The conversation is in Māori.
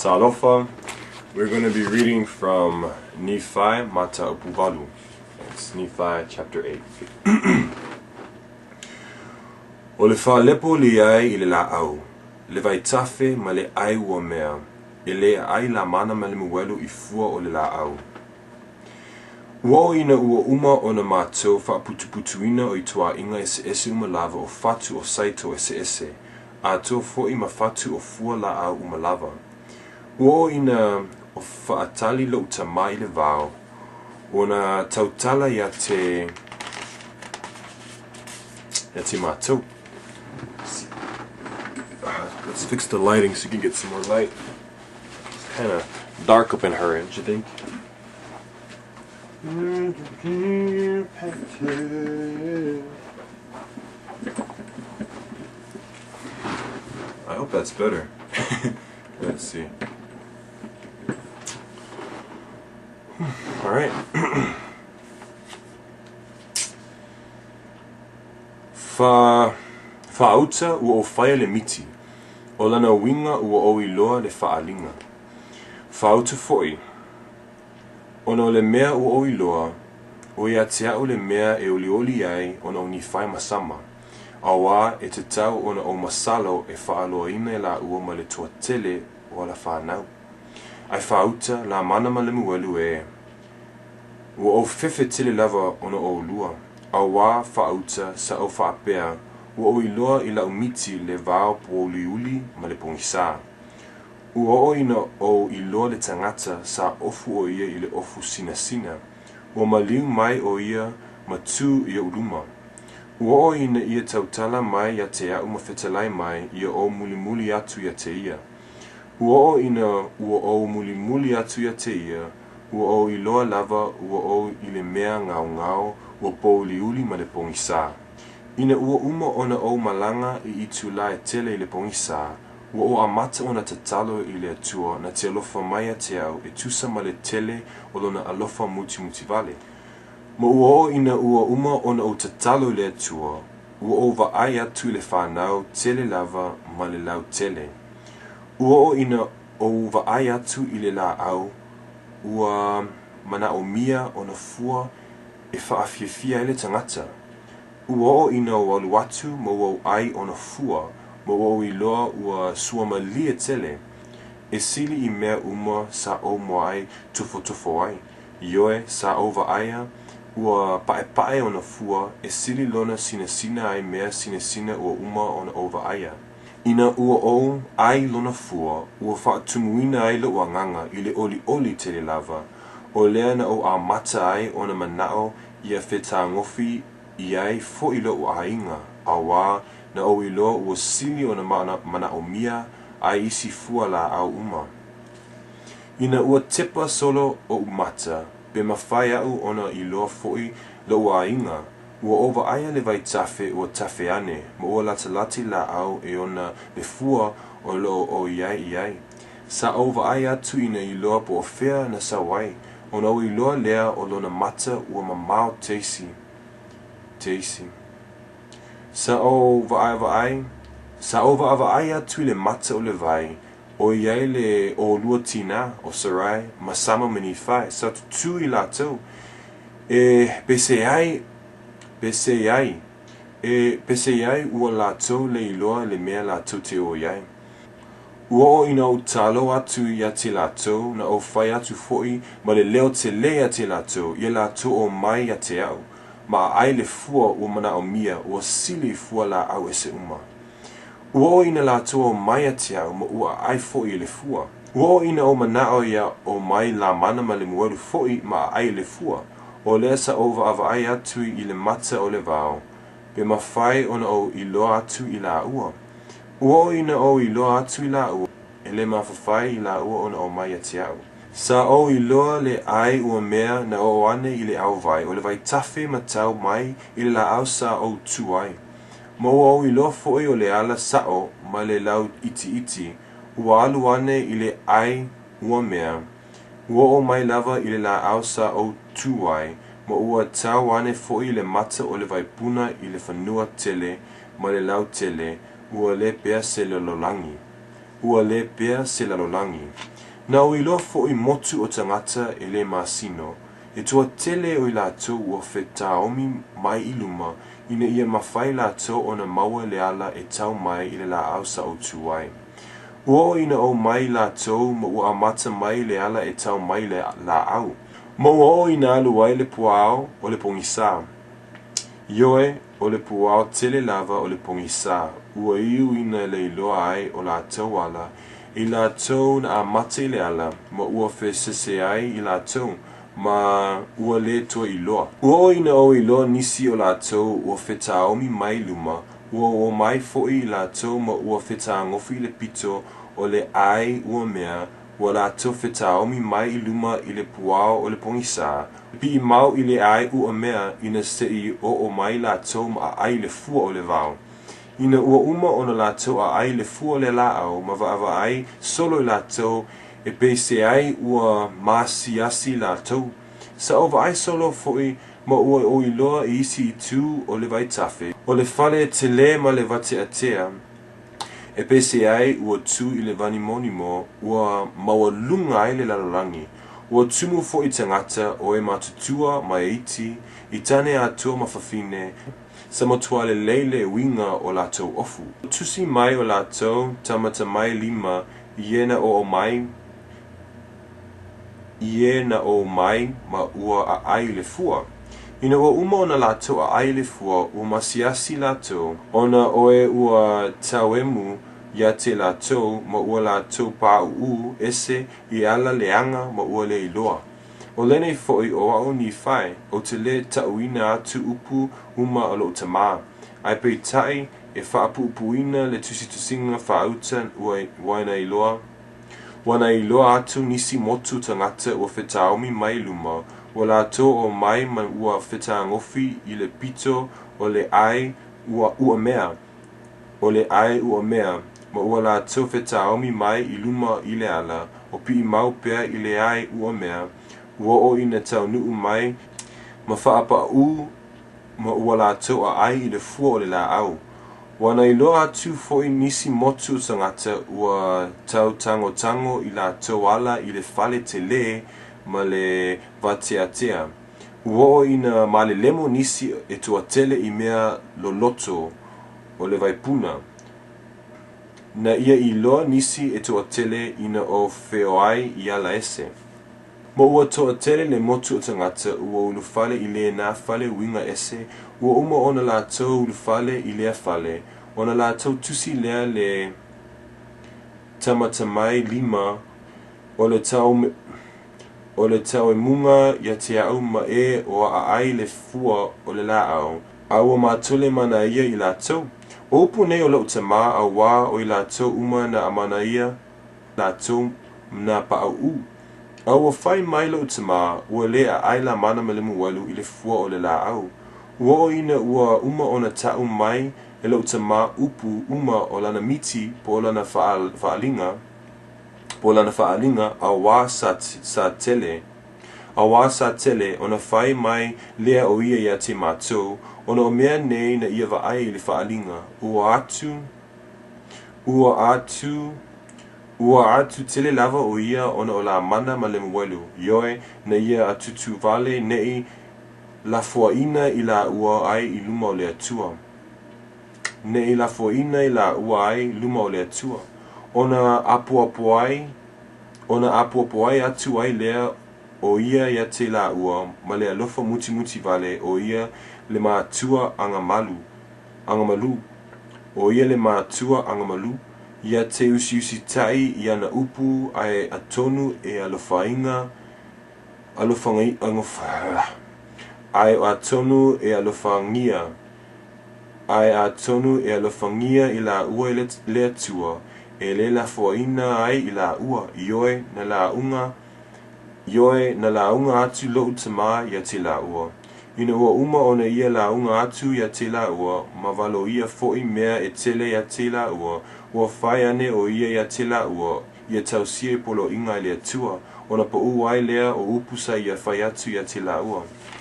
Talofa. We're going to be reading from Nifae Mataupu. It's Nifae chapter 8. O le whalepo li ai I le la au, le vai tafe ma le ai ua mea, e le ai la mana ma le muelu I fua o le la au. Ua ina ua uma o na mātou whaaputuputuina o I tua inga ese uma lava o fatu o saito ese, a tō fo'i ma fatu o fua la au uma lava. Ua ina o whaatali lo tamai le vao, o na tautala ya te mātou. Let's fix the lighting so you can get some more light. It's kind of dark up in her, don't you think? I hope that's better. Let's see. Alright. Fa'auta ua o whaia le miti. O lana winga ua o iloa le whaalinga. Fa'auta fo'i. Ono le mea ua o iloa, o ia te au le mea e oli ai ono Nifae masama. Awa e te tau ono o masalo e whaaloa ina la ua ma le tuatele o la whanau. Ai fa'auta la mana ma le muelu e. Ua o fefe tele lava ono o lua. Awa fa'auta sa o whaapea ua o iloa I la umiti le vao po uliuli ma le pongisa. Ua o ina o iloa le tangata sa ofu o ia I le ofu sina. Ua maliu mai o ia ma tu ia uluma. Ua o ina ia tautala mai ia te au ma fetalai mai ia o muli atu ia te ia. Ua o ina ua o muli atu ia te ia. Ua o iloa lava ua o I le mea ngao ua po uliuli ma le pongisa. Ina ua uma ona o malanga I itu la e tele I le pongisa. Ua o amata ona tatalo I le atua na te alofa mai te au e tusa ma le tele o lona alofa muti vale. Ma ua o ina ua uma ona o tatalo I le atua, ua o vaai atu I le whanau tele lava ma le lau tele. Ua o ina o vaai atu I le la au, ua mana o mia ona fua e whaafiafia I le tangata. Ua o ina o alu atu ma ua o ai ona fua, ma ua o iloa ua sua ma lia tele. E sili I mea uma sa o moai tufo ai. Ioe sa o vaaya, ua pae ona fua, e sili lona sina ai mea sina ua uma ona o vaaya. Ina ua o ai lona fua, ua whaatumuina ai lo wanganga I le oli tele lava, o lea na o amata ai ona manao ia wheta ngofi I ai fo ilo ua hainga, awa na o ilo ua sili ona mana o mia ai isi fua la au uma. Ina ua tepa solo o umata, be mawhai au ona iloa foi lo ua hainga, ua ova aia le vai tafe ua tafe ane, ma ua latalati la au e ona le fua o lo o iai. Sa ova aia atu ina iloa po o fea na sa wai, ona o iloa lea o lona mata ua mamao teisi. Sa ova ai atu le mata o le vai, o iai le o lua tina o sarai, masama me Nifae, sa tutu I lātou, pese iai ua lātou le iloa le mea lātou te o iai. Ua o ina o talo atu ia te lātou, na o whai atu fo'i, ma le leo te lea te lātou, ia lātou o mai ia te au. Ma ai le fua ua mana o mia, ua sili fua la au ese uma. Ua o ina lātou o mai ia te au, ma ua ai fo'i le fua. Ua o ina o manao ia o mai la mana ma le muelu fo'i, ma ai le fua. O lea sa ova ava ai atu I le mata o le vao. Pe mawhai ona o iloa atu I la ua. Ua o ina o iloa atu I la ua, e le mawhawhai I la ua ona o mai ia te au. Sa o iloa le ai ua mea na o ane I le au vai, o le vai tafe matau mai I le la au sa o tu ai. Ma ua o iloa fo'i o le ala sao ma le lau iti, ua alu ane I le ai ua mea. Ua o mai lava I le la au sa o tu ai, ma ua tau ane fo'i I le mata o le vai puna I le whanua tele, ma le lau tele, ua le pea se le lolangi. ua le pea se lalolangi. Na o iloa fo'i motu o tangata e le masino, e tua tele o i latou ua whetaomi mai i luma, ina ia mawhai latou o na maua le ala e tau mai i le la au sa o tuai. Ua ina o mai latou ma ua amata mai le ala e tau mai le la au. Ma ua ina alu ai le puao o le pongisa. Ioe o le puao tele lava o le pongisa, ua iu ina le iloa ai o latou ala, i latou na amata i le ala, ma ua whesese ai i latou, ma ua le tua iloa. Ua ina o iloa nisi o latou ua whetaomi mai luma, ua o mai fo'i i latou ma ua whetaangofi le pito o le ai ua mea, ua latou whetaomi mai i luma i le puao o le pongisa. Pi i mau i le ai ua mea ina sei o mai latou ma ai le fua o le vau. Ina ua uma o na latou a ai le fua o le lao ma va ai solo i latou e pese ai ua masiasi latou. Sa o va ai solo fo'i ma ua o iloa i isi i tu o le vai tafe. O le fale te le ma le vate atea. E pese ai ua tu i le vani monimo ua maua lunga ai le lalolangi. Ua tumu fo i tangata o e matutua ma eiti i tane atua mawhawhine sa matua le leile winga o latou ofu. Tusi mai o latou tamata mai lima iena o mai ma ua a ai le fua. Ina ua uma o na latou a ai le fua ua masiasi latou ona oe ua tauemu ia te latou ma ua latou pa'u ese i ala leanga ma ua le iloa. O lenei fo'i o au Nifae o te le tauina atu upu uma o lo tamā. Ai peitai e whaapupuina le tusitusinga whauta waina iloa. Wana iloa atu nisi motu tangata ua whetaomi mai luma. Ua latou o mai ma ua whetaangofi i le pito o le ai ua mea. O le ai ua mea. Ma ua latou whetaomi mai i luma i le ala, o pi i mau pea i le ai ua mea, ua o ina tau nuu mai, ma whaapa ma ua latou a ai i le fua o le la au. Wana i loa atu fo i nisi motu tangata ua tau tango i latou ala i le fale te le, ma le vateatea. Ua o ina male lemo nisi e tua tele i mea loloto o le vaipuna. Na ia i loa nisi e toa tele ina o wheoai i ala ese. Mo ua toa tele le motu o tangata ua ulufale i lea nā fale winga ese, ua uma ona latou ulufale i lea fale, ona latou tusi lea le tamatamai lima o le tau e munga ia te au ma e o a ai le fua o le la au, a ua matole mana ia i latou. O upu nei o lau tamā a wā o i latou uma na amana ia latou na pa'au u. A ua whai mai lau tamā ua le a aila mana me le muwalu i le fua o le la au. Ua o ina ua uma o na tau mai e lau tamā upu uma o lana miti po lana whaalinga a wā sa tele. A wā sa tele o na whai mai lea o ia ia te mātou, ona o mea nei na ia vaai i le whaalinga, ua atu tele lava o ia ona o la mana ma le mwelu, ioe na ia atutu vale nei la fuaina i la ua ai i luma o le atua. Nei la fuaina i la ua ai luma o le atua. Ona apu ai atu ai lea o ia ia te la ua ma le alofa muti vale o ia le mātua anga malu. O ia le mātua anga malu, ia te usi tai ia na upu ai atonu e alofangia i la ua le atua, e le la foina ai i la ua, ioe na launga atu lo utama ia te la ua. Ina ua uma ona ia launga atu ia te la ua, ma valo ia fo'i mea e tele ia te la ua, ua whai ane o ia te la ua, ia tausia polo inga i le atua, ona po uai lea o upusa ia whai atu ia te la ua.